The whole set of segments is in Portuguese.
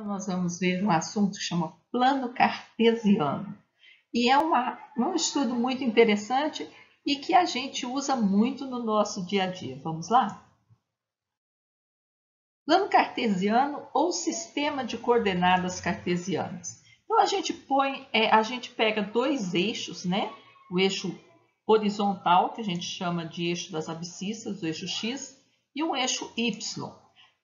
nós vamos ver um assunto que chama plano cartesiano. E é um estudo muito interessante e que a gente usa muito no nosso dia a dia. Vamos lá? Plano cartesiano ou sistema de coordenadas cartesianas. Então a gente pega dois eixos, né? O eixo horizontal, que a gente chama de eixo das abscissas, o eixo X, e um eixo Y.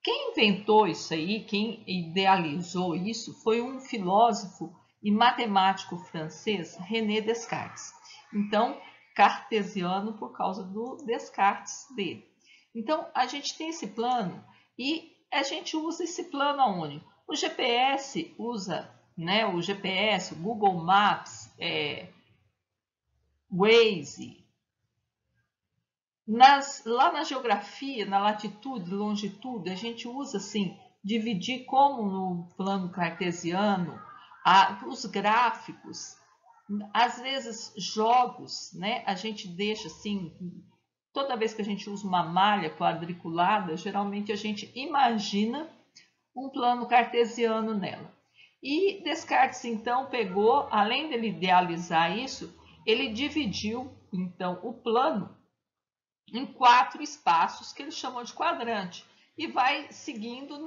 Quem inventou isso aí, quem idealizou isso, foi um filósofo e matemático francês, René Descartes. Então, cartesiano por causa do Descartes dele. Então, a gente tem esse plano e a gente usa esse plano aonde? O GPS usa, né? O GPS, o Google Maps, Waze. Lá na geografia, na latitude, longitude, a gente usa assim, dividir como no plano cartesiano, os gráficos, às vezes jogos, né? A gente deixa assim, toda vez que a gente usa uma malha quadriculada, geralmente a gente imagina um plano cartesiano nela. E Descartes então pegou, além dele idealizar isso, ele dividiu então o plano em 4 espaços que ele chamou de quadrante e vai seguindo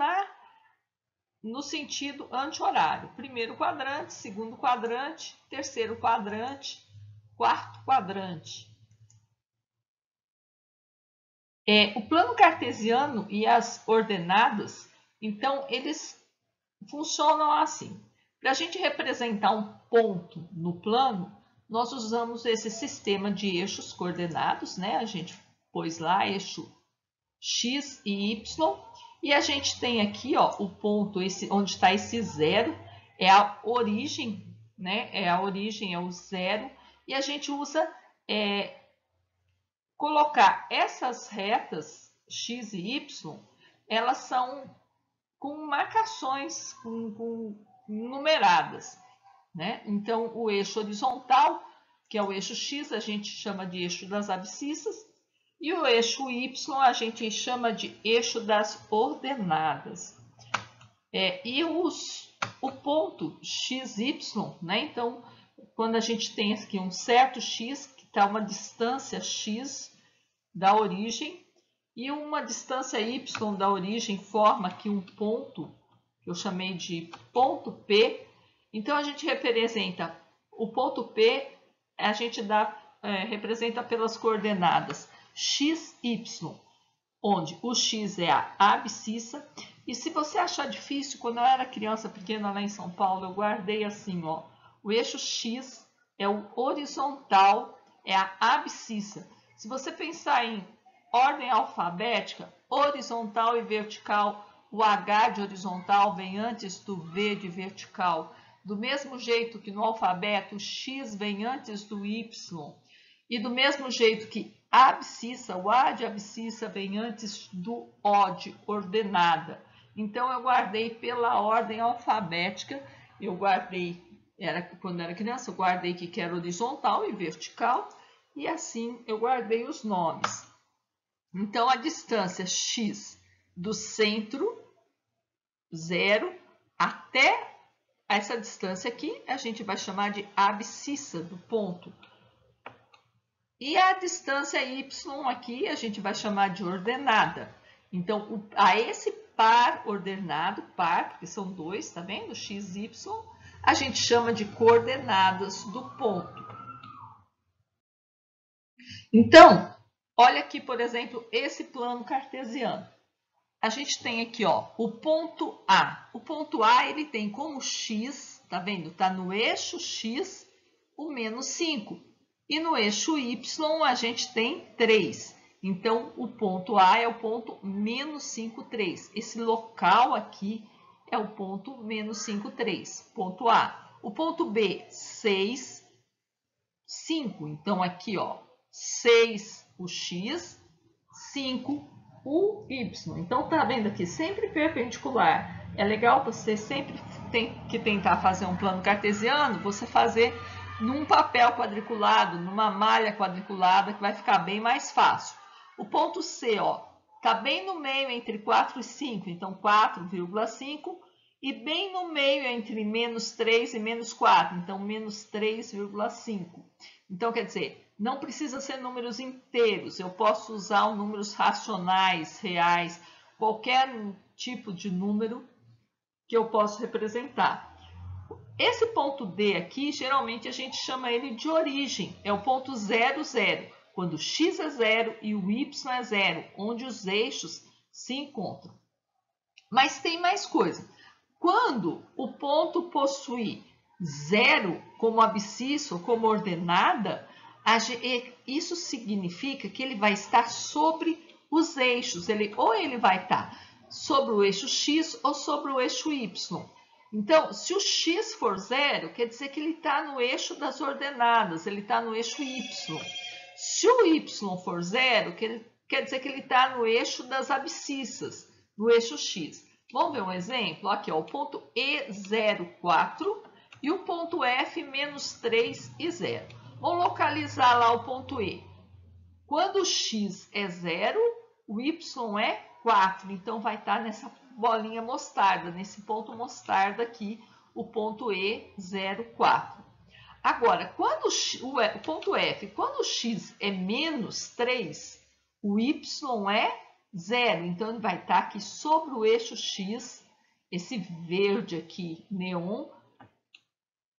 no sentido anti-horário. Primeiro quadrante, segundo quadrante, terceiro quadrante, quarto quadrante. O plano cartesiano e as ordenadas, então, eles funcionam assim. Para a gente representar um ponto no plano, nós usamos esse sistema de eixos coordenados, né? A gente pôs lá eixo X e Y, e a gente tem aqui, ó, o ponto onde está esse zero, é a origem, né? É a origem, é o zero, e a gente usa colocar essas retas X e Y, elas são com marcações numeradas, né? Então, o eixo horizontal, que é o eixo X, a gente chama de eixo das abscissas, e o eixo Y a gente chama de eixo das ordenadas. E o ponto XY, né? Então, quando a gente tem aqui um certo X, que está uma distância X da origem, e uma distância Y da origem forma aqui um ponto, que eu chamei de ponto P. Então, a gente representa o ponto P, a gente representa pelas coordenadas x, y, onde o x é a abscissa. E se você achar difícil, quando eu era criança pequena lá em São Paulo, eu guardei assim, ó, o eixo x é o horizontal, é a abscissa. Se você pensar em ordem alfabética, horizontal e vertical, o H de horizontal vem antes do V de vertical. Do mesmo jeito que no alfabeto, o X vem antes do Y. E do mesmo jeito que a abscissa, o A de abscissa vem antes do O de ordenada. Então, eu guardei pela ordem alfabética. Eu guardei, quando era criança, eu guardei que era horizontal e vertical. E assim, eu guardei os nomes. Então, a distância x do centro, 0, até essa distância aqui, a gente vai chamar de abscissa do ponto. E a distância y aqui, a gente vai chamar de ordenada. Então, a esse par ordenado, par, porque são dois, tá vendo? X e y, a gente chama de coordenadas do ponto. Então, olha aqui, por exemplo, esse plano cartesiano. A gente tem aqui, ó, o ponto A. O ponto A, ele tem como x, tá vendo? Tá no eixo x, o menos 5. E no eixo y, a gente tem 3. Então, o ponto A é o ponto menos 5, 3. Esse local aqui é o ponto menos 5, 3. Ponto A. O ponto B, 6, 5. Então, aqui, ó, 6 o x, 5 o y. Então, tá vendo aqui? Sempre perpendicular. É legal você sempre tem que tentar fazer um plano cartesiano, você fazer num papel quadriculado, numa malha quadriculada, que vai ficar bem mais fácil. O ponto C, ó, tá bem no meio entre 4 e 5, então 4,5. E bem no meio, entre menos 3 e menos 4, então menos 3,5. Então, quer dizer, não precisa ser números inteiros, eu posso usar números racionais, reais, qualquer tipo de número que eu posso representar. Esse ponto D aqui, geralmente a gente chama ele de origem, é o ponto 0, 0, quando x é 0 e o y é 0, onde os eixos se encontram. Mas tem mais coisa. Quando o ponto possui 0 como abscissa ou como ordenada, isso significa que ele vai estar sobre os eixos. Ou ele vai estar sobre o eixo x ou sobre o eixo y. Então, se o x for 0, quer dizer que ele está no eixo das ordenadas, ele está no eixo y. Se o y for 0, quer dizer que ele está no eixo das abscissas, no eixo x. Vamos ver um exemplo? Aqui, ó, o ponto E0, 4 e o ponto F, menos 3 e 0. Vamos localizar lá o ponto E. Quando o x é 0, o y é 4. Então, vai estar nessa bolinha mostarda, nesse ponto mostarda aqui, o ponto E0, 4. Agora, quando o ponto F, quando o x é menos 3, o y é 0. Então, ele vai estar aqui sobre o eixo x, esse verde aqui, neon,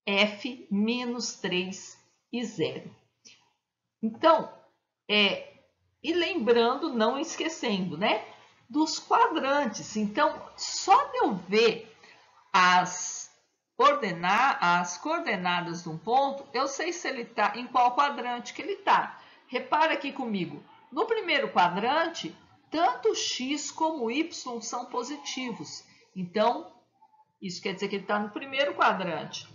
F, menos 3 e 0. Então, e lembrando, não esquecendo, né, dos quadrantes. Então, só de eu ver as coordenadas de um ponto, eu sei se ele está em qual quadrante que ele está. Repara aqui comigo, no primeiro quadrante, tanto x como y são positivos. Então, isso quer dizer que ele está no primeiro quadrante.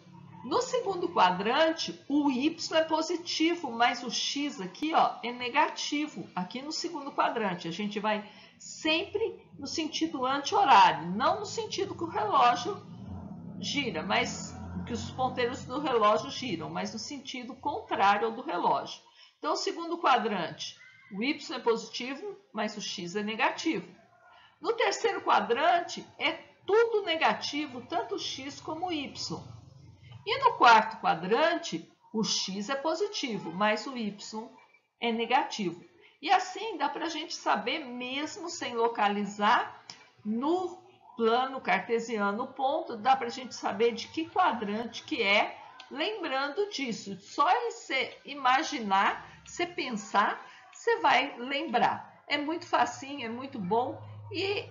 No segundo quadrante, o y é positivo, mas o x aqui, ó, é negativo. Aqui no segundo quadrante, a gente vai sempre no sentido anti-horário, não no sentido que o relógio gira, mas que os ponteiros do relógio giram, mas no sentido contrário ao do relógio. Então, o segundo quadrante, o y é positivo, mas o x é negativo. No terceiro quadrante, é tudo negativo, tanto o x como o y. E no quarto quadrante, o x é positivo, mas o y é negativo. E assim dá para a gente saber, mesmo sem localizar, no plano cartesiano o ponto, dá para a gente saber de que quadrante que é, lembrando disso. Só em você imaginar, você pensar, você vai lembrar. É muito facinho, é muito bom e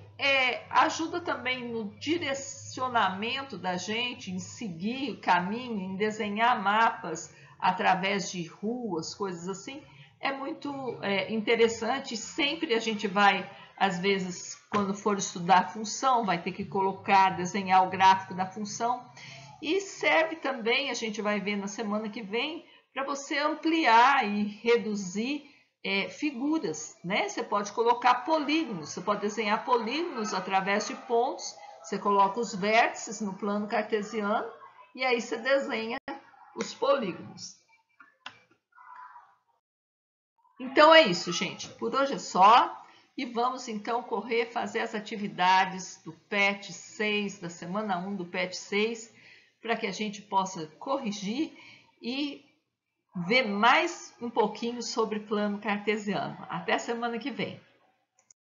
ajuda também no direcionamento da gente, em seguir o caminho, em desenhar mapas através de ruas, coisas assim. É muito interessante. Sempre a gente vai, às vezes, quando for estudar função, vai ter que desenhar o gráfico da função. E serve também, a gente vai ver na semana que vem, para você ampliar e reduzir figuras, né? Você pode colocar polígonos, você pode desenhar polígonos através de pontos, você coloca os vértices no plano cartesiano e aí você desenha os polígonos. Então é isso, gente. Por hoje é só. E vamos então correr, fazer as atividades do PET 6, da semana 1 do PET 6, para que a gente possa corrigir e ver mais um pouquinho sobre plano cartesiano. Até semana que vem.